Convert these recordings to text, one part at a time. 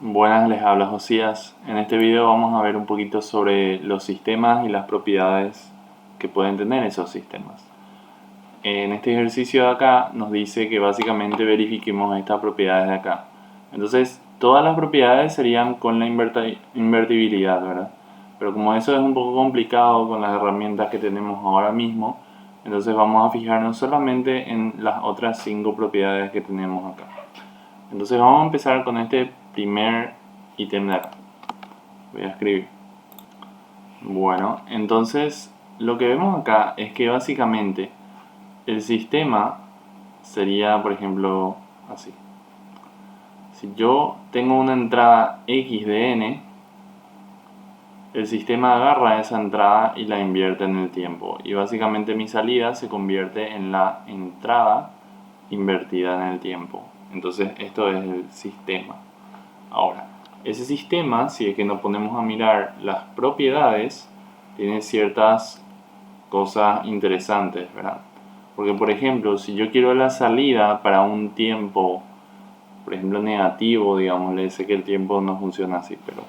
Buenas, les habla Josías. En este video vamos a ver un poquito sobre los sistemas y las propiedades que pueden tener esos sistemas. En este ejercicio de acá nos dice que básicamente verifiquemos estas propiedades de acá. Entonces, todas las propiedades serían con la invertibilidad, ¿verdad? Pero como eso es un poco complicado con las herramientas que tenemos ahora mismo, entonces vamos a fijarnos solamente en las otras 5 propiedades que tenemos acá. Entonces vamos a empezar con este primer ítem de acá. Voy a escribir. Bueno, entonces lo que vemos acá es que básicamente el sistema sería, por ejemplo, así. Si yo tengo una entrada x de n, el sistema agarra esa entrada y la invierte en el tiempo. Y básicamente mi salida se convierte en la entrada invertida en el tiempo. Entonces esto es el sistema. Ahora, ese sistema, si es que nos ponemos a mirar las propiedades, tiene ciertas cosas interesantes, ¿verdad? Porque, por ejemplo, si yo quiero la salida para un tiempo, por ejemplo, negativo, digámosle, sé que el tiempo no funciona así, pero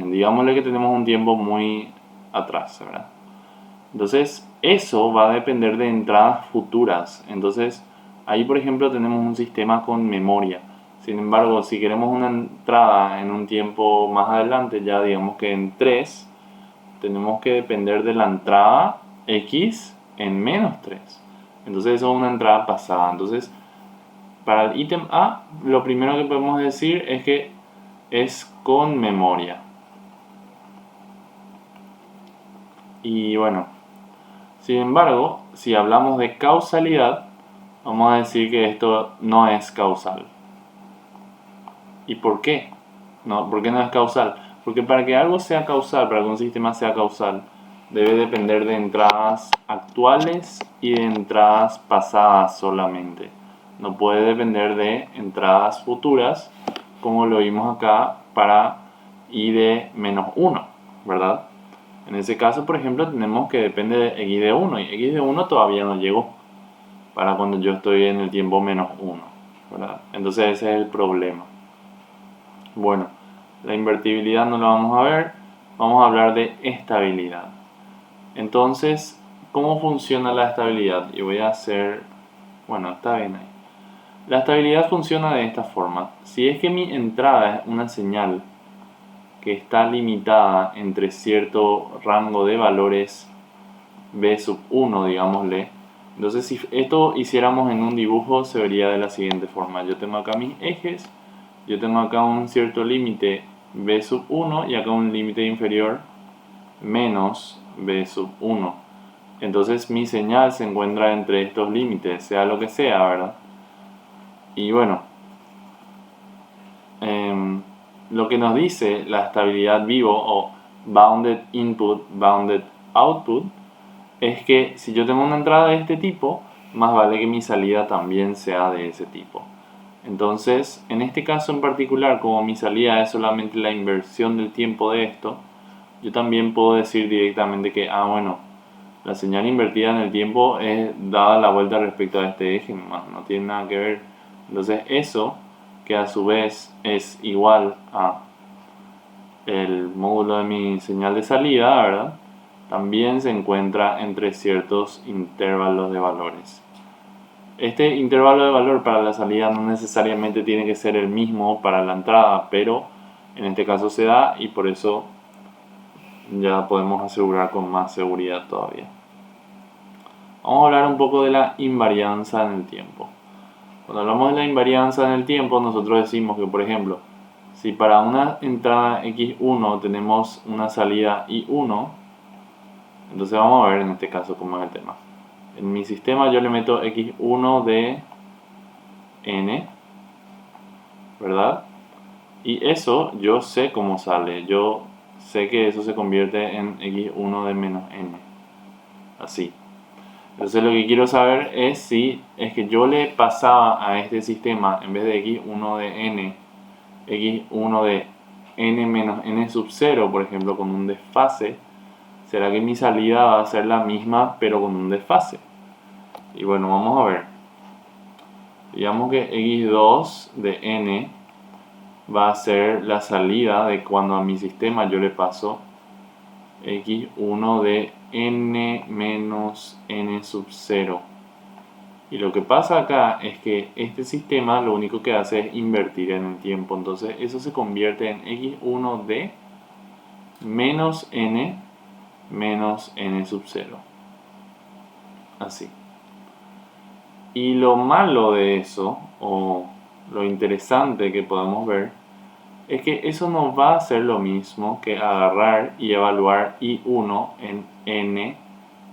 digámosle que tenemos un tiempo muy atrás, ¿verdad? Entonces, eso va a depender de entradas futuras. Entonces, ahí, por ejemplo, tenemos un sistema con memoria. Sin embargo, si queremos una entrada en un tiempo más adelante, ya digamos que en 3, tenemos que depender de la entrada x en menos 3. Entonces, eso es una entrada pasada. Entonces, para el ítem A, lo primero que podemos decir es que es con memoria. Y bueno, sin embargo, si hablamos de causalidad, vamos a decir que esto no es causal. ¿Y por qué? No, ¿por qué no es causal? Porque para que algo sea causal, para que un sistema sea causal, debe depender de entradas actuales y de entradas pasadas solamente. No puede depender de entradas futuras, como lo vimos acá para i de menos 1, ¿verdad? En ese caso, por ejemplo, tenemos que depende de x de 1 y x de 1 todavía no llegó para cuando yo estoy en el tiempo menos 1, ¿verdad? Entonces ese es el problema. Bueno, la invertibilidad no la vamos a ver, vamos a hablar de estabilidad. Entonces, ¿cómo funciona la estabilidad? Y voy a hacer, bueno, está bien ahí. La estabilidad funciona de esta forma. Si es que mi entrada es una señal que está limitada entre cierto rango de valores b sub 1, digámosle. Entonces, si esto hiciéramos en un dibujo, se vería de la siguiente forma. Yo tengo acá mis ejes, yo tengo acá un cierto límite b sub 1 y acá un límite inferior menos b sub 1. Entonces mi señal se encuentra entre estos límites, sea lo que sea, ¿verdad? Y bueno, lo que nos dice la estabilidad vivo o bounded input, bounded output, es que si yo tengo una entrada de este tipo, más vale que mi salida también sea de ese tipo. Entonces, en este caso en particular, como mi salida es solamente la inversión del tiempo de esto, yo también puedo decir directamente que, bueno, la señal invertida en el tiempo es dada la vuelta respecto a este eje, no tiene nada que ver. Entonces eso, que a su vez es igual a el módulo de mi señal de salida, ¿verdad? También se encuentra entre ciertos intervalos de valores. Este intervalo de valor para la salida no necesariamente tiene que ser el mismo para la entrada, pero en este caso se da y por eso ya podemos asegurar con más seguridad todavía. Vamos a hablar un poco de la invarianza en el tiempo. Cuando hablamos de la invarianza en el tiempo, nosotros decimos que, por ejemplo, si para una entrada x1 tenemos una salida y1, entonces vamos a ver en este caso cómo es el tema. En mi sistema yo le meto x1 de n, ¿verdad? Y eso yo sé cómo sale. Yo sé que eso se convierte en x1 de menos n. Así. Entonces lo que quiero saber es si es que yo le pasaba a este sistema, en vez de x1 de n, x1 de n menos n sub 0, por ejemplo, con un desfase, ¿será que mi salida va a ser la misma pero con un desfase? Y bueno, vamos a ver. Digamos que x2 de n va a ser la salida de cuando a mi sistema yo le paso x1 de n menos n sub 0. Y lo que pasa acá es que este sistema lo único que hace es invertir en el tiempo. Entonces eso se convierte en x1 de menos n sub 0. Así. Y lo malo de eso, o lo interesante que podemos ver, es que eso no va a ser lo mismo que agarrar y evaluar i1 en n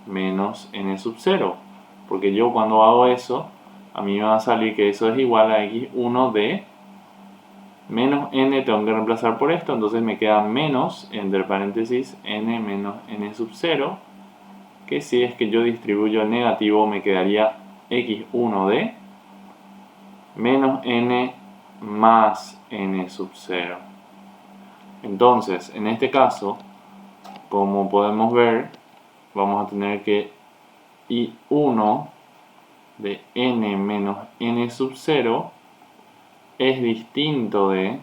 menos n sub 0. Porque yo cuando hago eso, a mí me va a salir que eso es igual a x1 de menos n, tengo que reemplazar por esto, entonces me queda menos, entre paréntesis, n menos n sub 0, que si es que yo distribuyo el negativo me quedaría x1 de menos n más n sub 0. Entonces, en este caso, como podemos ver, vamos a tener que i1 de n menos n sub 0 es distinto de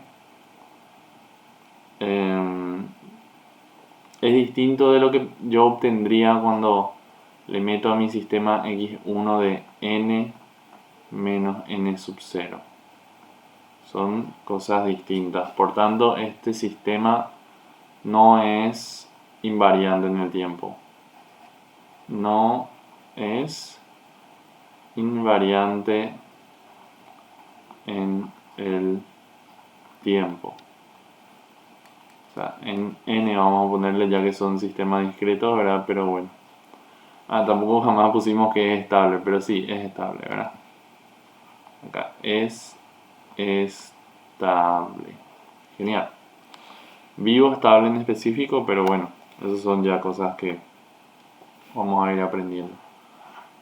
lo que yo obtendría cuando le meto a mi sistema x1 de n menos n sub 0. Son cosas distintas. Por tanto, este sistema no es invariante en el tiempo. No es invariante en el tiempo. O sea, en n vamos a ponerle ya que son sistemas discretos, ¿verdad? Pero bueno. Tampoco jamás pusimos que es estable, pero sí, es estable, ¿verdad? Acá, es estable. Genial. Vivo estable en específico, pero bueno, esas son ya cosas que vamos a ir aprendiendo.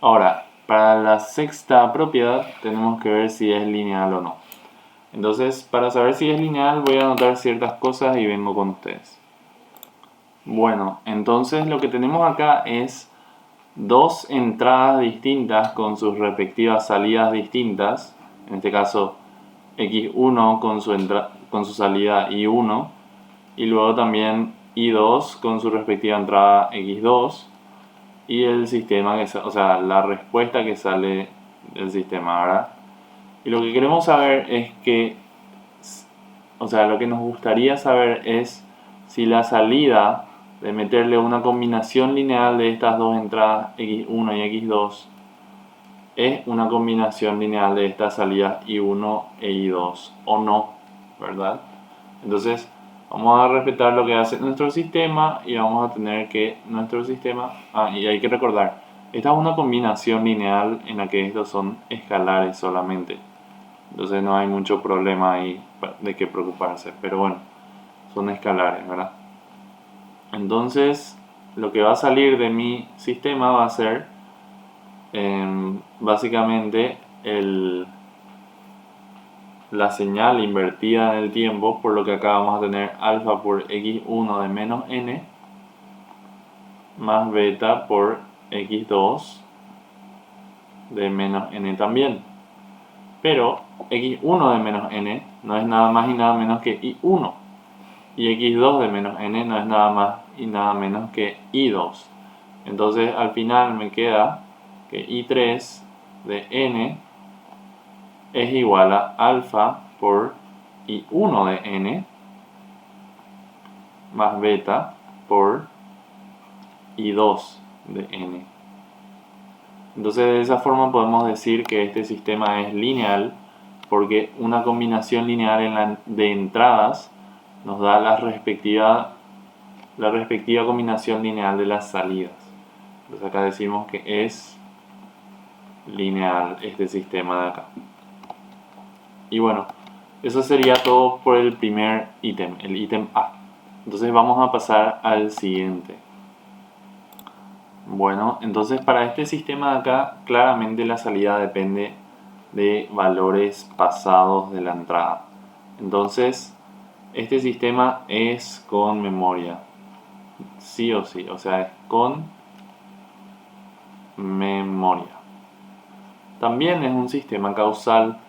Ahora, para la sexta propiedad tenemos que ver si es lineal o no. Entonces, para saber si es lineal voy a anotar ciertas cosas y vengo con ustedes. Bueno, entonces lo que tenemos acá es dos entradas distintas con sus respectivas salidas distintas. En este caso, x1 con su salida i1 y luego también i2 con su respectiva entrada x2 y el sistema, o sea, la respuesta que sale del sistema, ¿verdad? Y lo que queremos saber es que, o sea, lo que nos gustaría saber es si la salida de meterle una combinación lineal de estas dos entradas x1 y x2 es una combinación lineal de estas salidas i1 e i2 o no, ¿verdad? Entonces vamos a respetar lo que hace nuestro sistema y vamos a tener que nuestro sistema, y hay que recordar, esta es una combinación lineal en la que estos son escalares solamente, entonces no hay mucho problema ahí de qué preocuparse, pero bueno, son escalares, ¿verdad? Entonces lo que va a salir de mi sistema va a ser básicamente la señal invertida en el tiempo, por lo que acá vamos a tener alfa por x1 de menos n más beta por x2 de menos n también. Pero x1 de menos n no es nada más y nada menos que i1 y x2 de menos n no es nada más y nada menos que i2. Entonces al final me queda que i3 de n es igual a alfa por i1 de n más beta por i2 de n. Entonces de esa forma podemos decir que este sistema es lineal porque una combinación lineal de entradas nos da la respectiva combinación lineal de las salidas. Entonces acá decimos que es lineal este sistema de acá. Y bueno, eso sería todo por el primer ítem, el ítem A. Entonces vamos a pasar al siguiente. Bueno, entonces para este sistema de acá, claramente la salida depende de valores pasados de la entrada. Entonces, este sistema es con memoria. Sí o sí, o sea, es con memoria. También es un sistema causal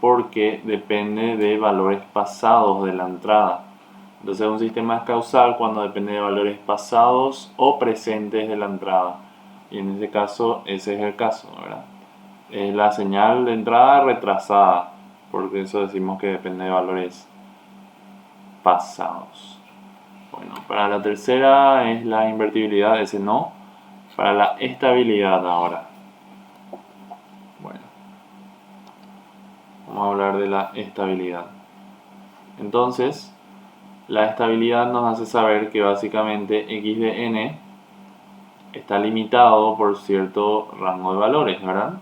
porque depende de valores pasados de la entrada. Entonces un sistema es causal cuando depende de valores pasados o presentes de la entrada. Y en este caso, ese es el caso, ¿verdad? Es la señal de entrada retrasada, porque eso decimos que depende de valores pasados. Bueno, para la tercera es la invertibilidad, ese no. Para la estabilidad ahora. Bueno, vamos a hablar de la estabilidad. Entonces, la estabilidad nos hace saber que básicamente x de n está limitado por cierto rango de valores, ¿verdad?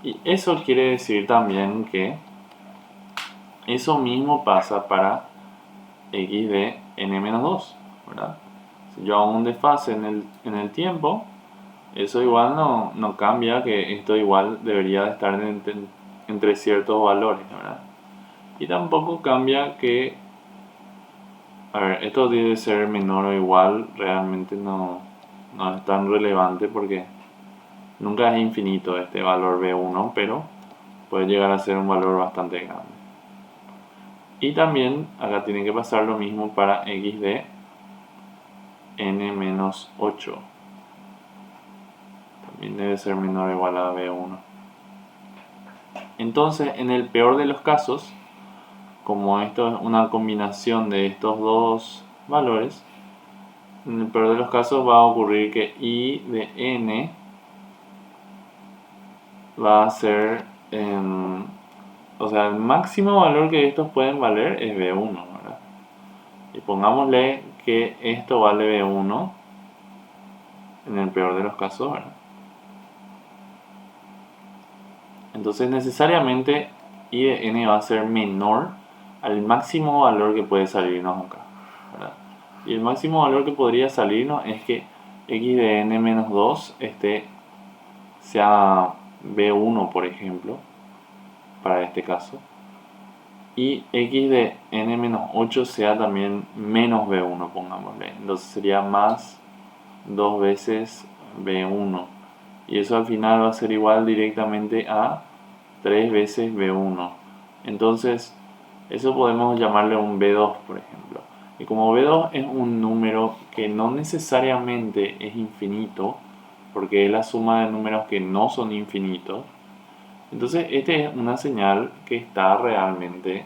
Y eso quiere decir también que eso mismo pasa para x de n-2, ¿verdad? Si yo hago un desfase en el tiempo, eso igual no cambia, que esto igual debería de estar entre ciertos valores, ¿verdad? Y tampoco cambia que, a ver, esto debe ser menor o igual, realmente no es tan relevante porque nunca es infinito este valor B1, pero puede llegar a ser un valor bastante grande. Y también acá tiene que pasar lo mismo para x de n-8. También debe ser menor o igual a B1. Entonces, en el peor de los casos, como esto es una combinación de estos dos valores, en el peor de los casos va a ocurrir que y de n va a ser, o sea, el máximo valor que estos pueden valer es B1, ¿verdad? Y pongámosle que esto vale B1 en el peor de los casos, ¿verdad? Entonces necesariamente y de n va a ser menor al máximo valor que puede salirnos acá, ¿verdad? Y el máximo valor que podría salirnos es que x de n-2 sea B1, por ejemplo, para este caso, y x de n-8 sea también menos B1, pongámosle. Entonces sería más 2 veces B1, y eso al final va a ser igual directamente a 3 veces B1. Entonces eso podemos llamarle un B2, por ejemplo. Y como B2 es un número que no necesariamente es infinito, porque es la suma de números que no son infinitos, entonces esta es una señal que está realmente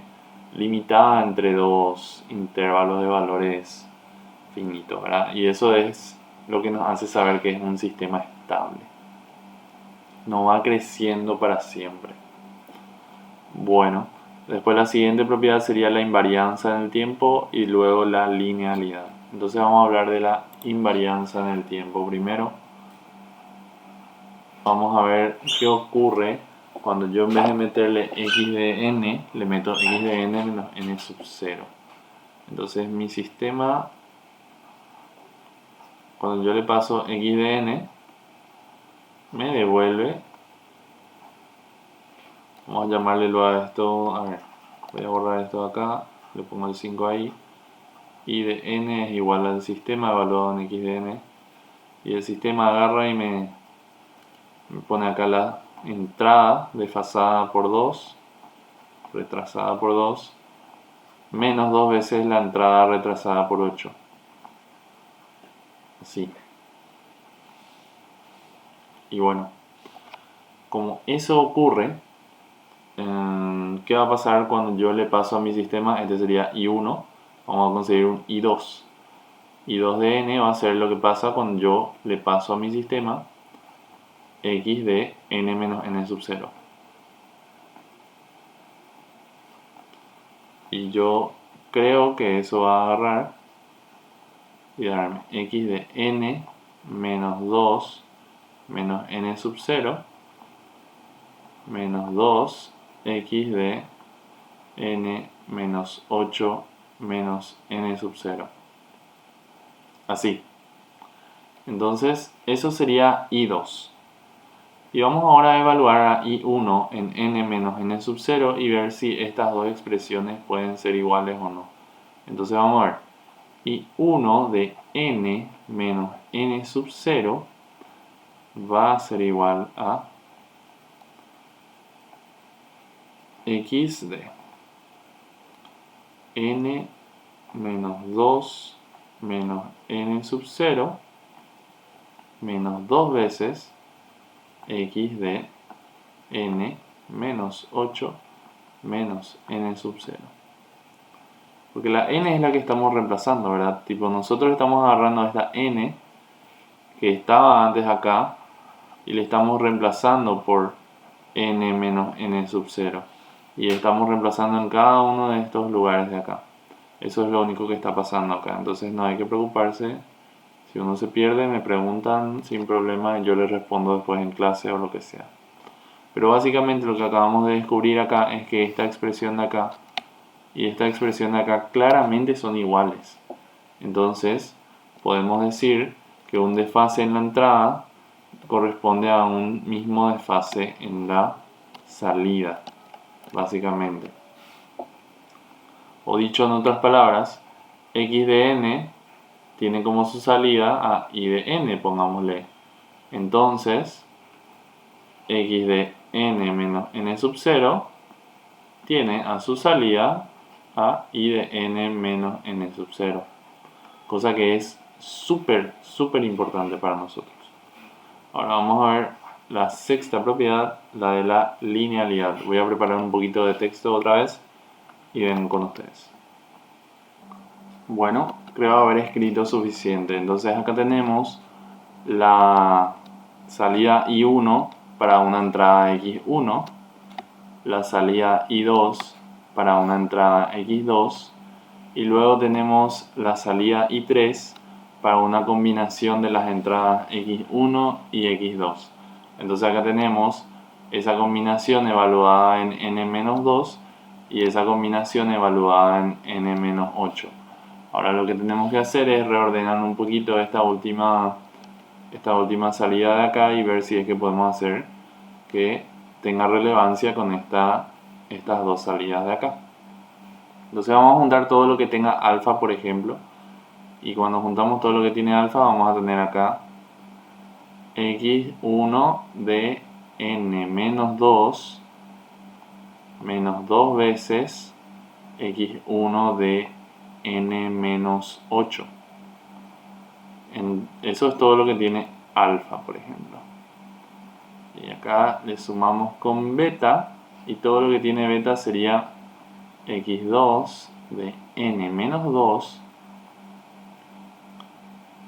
limitada entre dos intervalos de valores finitos, ¿verdad? Y eso es lo que nos hace saber que es un sistema estable. No va creciendo para siempre. Bueno, después la siguiente propiedad sería la invarianza en el tiempo y luego la linealidad. Entonces vamos a hablar de la invarianza en el tiempo primero. Vamos a ver qué ocurre cuando yo en vez de meterle x de n, le meto x de n menos n sub 0. Entonces mi sistema, cuando yo le paso x de n, me devuelve, vamos a llamarle a esto, a ver, voy a borrar esto de acá, le pongo el 5 ahí, y de n es igual al sistema evaluado en x de n, y el sistema agarra y me pone acá la entrada desfasada por 2, retrasada por 2, menos 2 veces la entrada retrasada por 8. Así. Y bueno, como eso ocurre, ¿qué va a pasar cuando yo le paso a mi sistema? Este sería I1, vamos a conseguir un I2. I2 de n va a ser lo que pasa cuando yo le paso a mi sistema x de n menos n sub 0. Y yo creo que eso va a agarrar y darme x de n menos 2 menos n sub 0 menos 2 x de n menos 8 menos n sub 0. Así. Entonces, eso sería I2. Y vamos ahora a evaluar a I1 en n menos n sub 0 y ver si estas dos expresiones pueden ser iguales o no. Entonces vamos a ver. I1 de n menos n sub 0 va a ser igual a x de n menos 2 menos n sub 0 menos 2 veces x de n menos 8 menos n sub 0. Porque la n es la que estamos reemplazando, ¿verdad? Tipo, nosotros estamos agarrando esta n que estaba antes acá y le estamos reemplazando por n menos n sub 0. Y estamos reemplazando en cada uno de estos lugares de acá. Eso es lo único que está pasando acá. Entonces no hay que preocuparse. Si uno se pierde, me preguntan sin problema y yo les respondo después en clase o lo que sea. Pero básicamente lo que acabamos de descubrir acá es que esta expresión de acá y esta expresión de acá claramente son iguales. Entonces podemos decir que un desfase en la entrada corresponde a un mismo desfase en la salida, básicamente. O dicho en otras palabras, x de n tiene como su salida a y de n, pongámosle. Entonces, x de n menos n sub 0 tiene a su salida a y de n menos n sub 0. Cosa que es súper importante para nosotros. Ahora vamos a ver la sexta propiedad, la de la linealidad. Voy a preparar un poquito de texto otra vez y ven con ustedes. Bueno, creo haber escrito suficiente. Entonces acá tenemos la salida I1 para una entrada X1, la salida I2 para una entrada X2 y luego tenemos la salida I3 para una combinación de las entradas X1 y X2. Entonces acá tenemos esa combinación evaluada en n-2 y esa combinación evaluada en n-8. Ahora lo que tenemos que hacer es reordenar un poquito esta última salida de acá y ver si es que podemos hacer que tenga relevancia con estas dos salidas de acá. Entonces vamos a juntar todo lo que tenga alfa, por ejemplo. Y cuando juntamos todo lo que tiene alfa, vamos a tener acá x1 de n menos 2 menos 2 veces x1 de n menos 8. Eso es todo lo que tiene alfa, por ejemplo. Y acá le sumamos con beta y todo lo que tiene beta sería x2 de n menos 2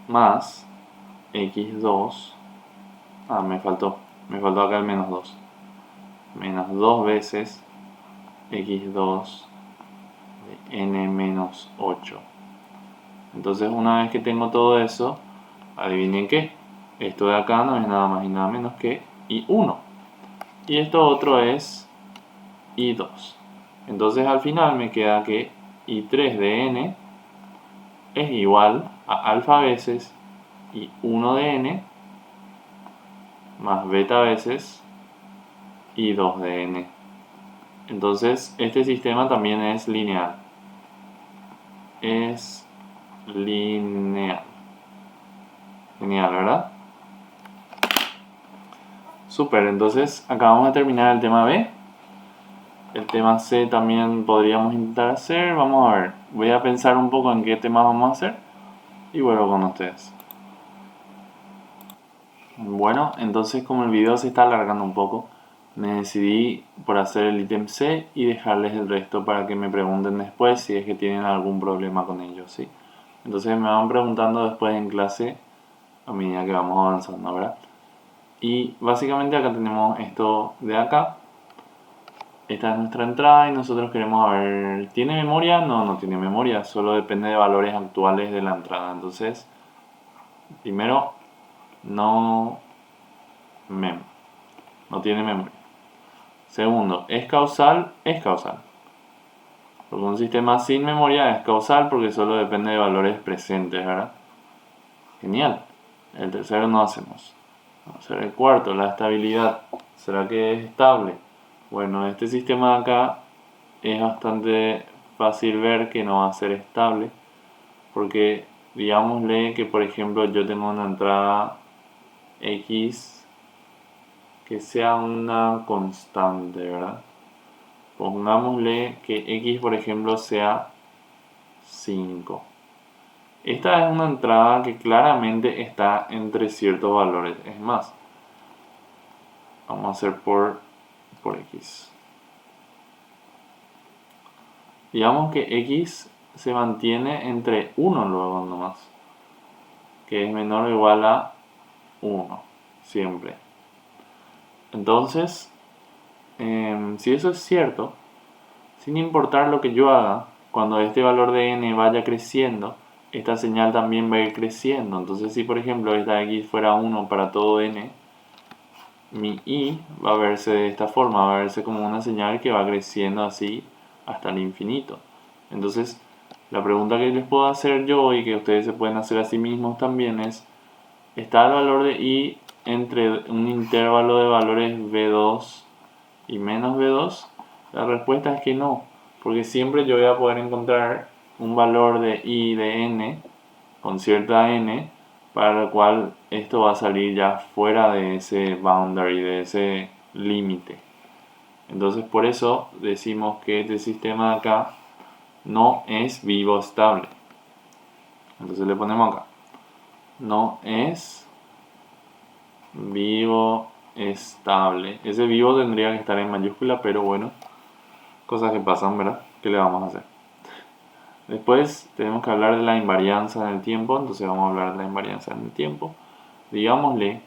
más x2, me faltó acá el menos 2, menos 2 veces x2 de n menos 8. Entonces una vez que tengo todo eso, adivinen qué, esto de acá no es nada más y nada menos que I1 y esto otro es I2. Entonces al final me queda que I3 de n es igual a alfa veces I1 de n más beta veces I2 de n. Entonces este sistema también es lineal. Es lineal. Genial, ¿verdad? Súper, entonces acá vamos a terminar el tema B. El tema C también podríamos intentar hacer. Vamos a ver. Voy a pensar un poco en qué tema vamos a hacer y vuelvo con ustedes. Bueno, entonces como el video se está alargando un poco, me decidí por hacer el ítem C y dejarles el resto para que me pregunten después si es que tienen algún problema con ello, ¿sí? Entonces me van preguntando después en clase a medida que vamos avanzando, ¿verdad? Y básicamente acá tenemos esto de acá. Esta es nuestra entrada y nosotros queremos ver, ¿tiene memoria? No, no tiene memoria, solo depende de valores actuales de la entrada. Entonces, primero, no tiene memoria. Segundo, ¿es causal? Es causal. Porque un sistema sin memoria es causal porque solo depende de valores presentes, ¿verdad? Genial. El tercero no hacemos. Vamos a hacer el cuarto, la estabilidad. ¿Será que es estable? Bueno, este sistema de acá es bastante fácil ver que no va a ser estable porque digámosle que por ejemplo yo tengo una entrada X que sea una constante, ¿verdad? Pongámosle que x, por ejemplo, sea 5. Esta es una entrada que claramente está entre ciertos valores. Es más, vamos a hacer por x. Digamos que x se mantiene entre 1 luego nomás, que es menor o igual a 1, siempre. Entonces, si eso es cierto, sin importar lo que yo haga, cuando este valor de n vaya creciendo, esta señal también va a ir creciendo. Entonces, si por ejemplo esta x fuera 1 para todo n, mi y va a verse de esta forma, va a verse como una señal que va creciendo así hasta el infinito. Entonces, la pregunta que les puedo hacer yo y que ustedes se pueden hacer a sí mismos también es, ¿está el valor de y entre un intervalo de valores v2 y menos v2? La respuesta es que no, porque siempre yo voy a poder encontrar un valor de y de n con cierta n para el cual esto va a salir ya fuera de ese boundary, de ese límite. Entonces por eso decimos que este sistema de acá no es vivo estable. Entonces le ponemos acá, no es vivo estable. Ese vivo tendría que estar en mayúscula, pero bueno, cosas que pasan, ¿verdad? ¿Qué le vamos a hacer? Después tenemos que hablar de la invarianza en el tiempo, entonces vamos a hablar de la invarianza en el tiempo. Digámosle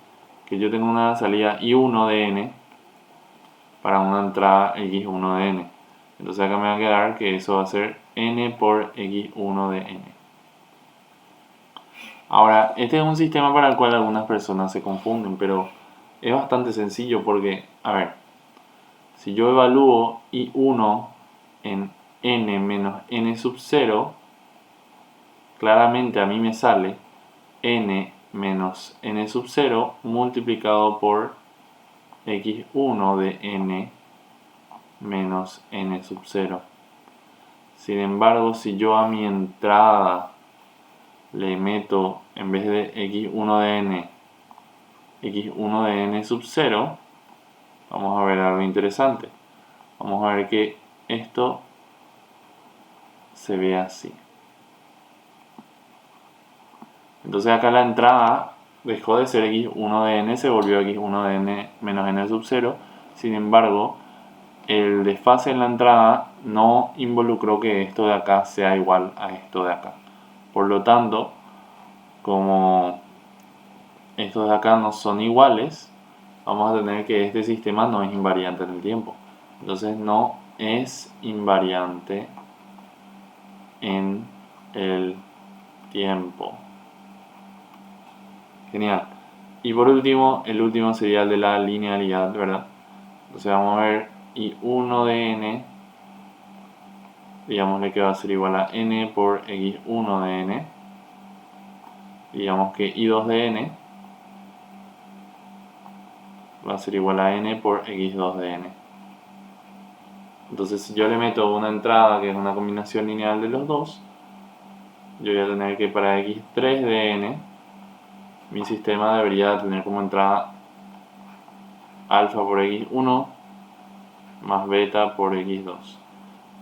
que yo tengo una salida I1 de n para una entrada x1 de n. Entonces acá me va a quedar que eso va a ser n por x1 de n. Ahora, este es un sistema para el cual algunas personas se confunden, pero es bastante sencillo porque, a ver, si yo evalúo I1 en n menos n sub 0, claramente a mí me sale n menos n sub 0 multiplicado por x1 de n menos n sub 0. Sin embargo, si yo a mi entrada le meto, en vez de x1 de n, x1 de n sub 0, vamos a ver algo interesante. Vamos a ver que esto se ve así. Entonces acá la entrada dejó de ser x1 de n, se volvió x1 de n menos n sub 0. Sin embargo, el desfase en la entrada no involucró que esto de acá sea igual a esto de acá. Por lo tanto, como estos de acá no son iguales, vamos a tener que este sistema no es invariante en el tiempo. Entonces no es invariante en el tiempo. Genial. Y por último, el último sería el de la linealidad, ¿verdad? Entonces vamos a ver I1 de n, digámosle que va a ser igual a n por x1 de n. Digamos que I2 de n va a ser igual a n por x2 de n. Entonces si yo le meto una entrada que es una combinación lineal de los dos, yo voy a tener que para x3 de n, mi sistema debería tener como entrada alfa por x1 más beta por x2.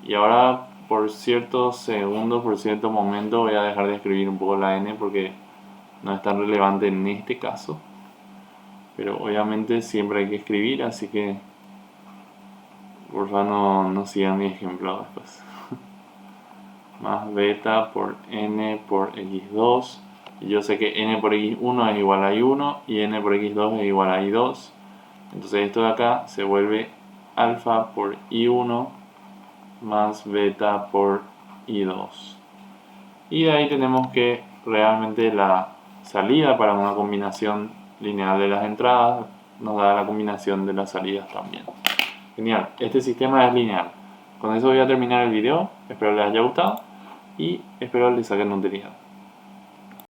Y ahora por ciertos segundos, por cierto momento, voy a dejar de escribir un poco la n porque no es tan relevante en este caso. Pero obviamente siempre hay que escribir, así que por favor no sigan mi ejemplo después. Más beta por n por x2. Y yo sé que n por x1 es igual a i1 y n por x2 es igual a i2. Entonces esto de acá se vuelve alfa por i1 más beta por i2. Y de ahí tenemos que realmente la salida para una combinación lineal de las entradas nos da la combinación de las salidas también. Genial, este sistema es lineal. Con eso voy a terminar el video, espero les haya gustado y espero les saquen utilidad.